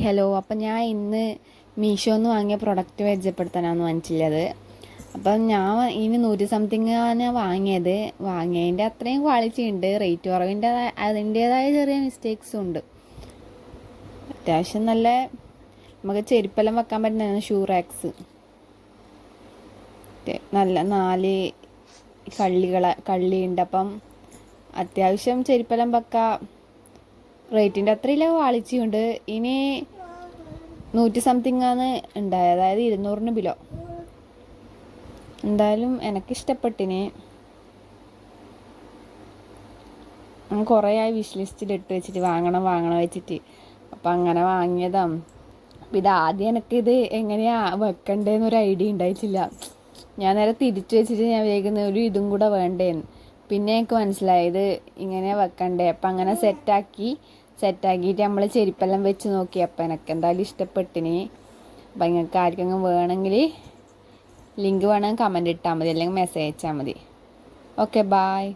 Hello. അപ്പം ഞാൻ ഇന്ന് മീഷോന്ന് വാങ്ങിയ പ്രൊഡക്റ്റ് പരിചയപ്പെടുത്താനാണ് വാങ്ങിച്ചില്ലത്. അപ്പം ഞാൻ ഇനി 100 സംതിങ് ആണ് വാങ്ങിയത്. വാങ്ങിയതിൻ്റെ അത്രയും ക്വാളിറ്റി ഉണ്ട്. റേറ്റ് കുറവിൻ്റെ അതിൻ്റേതായ ചെറിയ മിസ്റ്റേക്സും ഉണ്ട്. അത്യാവശ്യം നല്ല നമുക്ക് ചെരുപ്പെല്ലാം വെക്കാൻ പറ്റുന്നതാണ്. ഷൂ റാക്സ് നല്ല 4 കള്ളിയുണ്ട്. അപ്പം അത്യാവശ്യം ചെരുപ്പെല്ലാം വെക്കാം. റേറ്റിൻ്റെ അത്രയില്ല ക്വാളിറ്റി ഉണ്ട്. ഇനി 100 സംതിങ് ആണ് ഉണ്ടായത്, അതായത് 200 ബിലോ. എന്തായാലും എനിക്കിഷ്ടപ്പെട്ടിന്. കുറേ ആയി വിഷ് ലിസ്റ്റിൽ ഇട്ട് വെച്ചിട്ട് വാങ്ങണം വെച്ചിട്ട്. അപ്പം അങ്ങനെ വാങ്ങിയതാണ്. അപ്പം ആദ്യം എനിക്കിത് എങ്ങനെയാണ് വെക്കണ്ടേന്നൊരു ഐഡിയ ഉണ്ടായിട്ടില്ല. ഞാൻ നേരെ തിരിച്ചു വെച്ചിട്ട് ഞാൻ വേഗം ഒരു ഇതും കൂടെ വേണ്ടേന്ന്. പിന്നെ എനിക്ക് മനസ്സിലായത് ഇങ്ങനെ വെക്കണ്ടേ. അപ്പം അങ്ങനെ സെറ്റാക്കിയിട്ട് നമ്മൾ ചെരുപ്പെല്ലാം വെച്ച് നോക്കി. അപ്പം എനിക്ക് എന്തായാലും ഇഷ്ടപ്പെട്ടിന്. അപ്പം നിങ്ങൾക്ക് ആർക്കെങ്കിലും വേണമെങ്കിൽ ലിങ്ക് വേണമെങ്കിൽ കമൻറ്റ് ഇട്ടാൽ മതി, അല്ലെങ്കിൽ മെസ്സേജ് അയച്ചാൽ മതി. Okay, bye.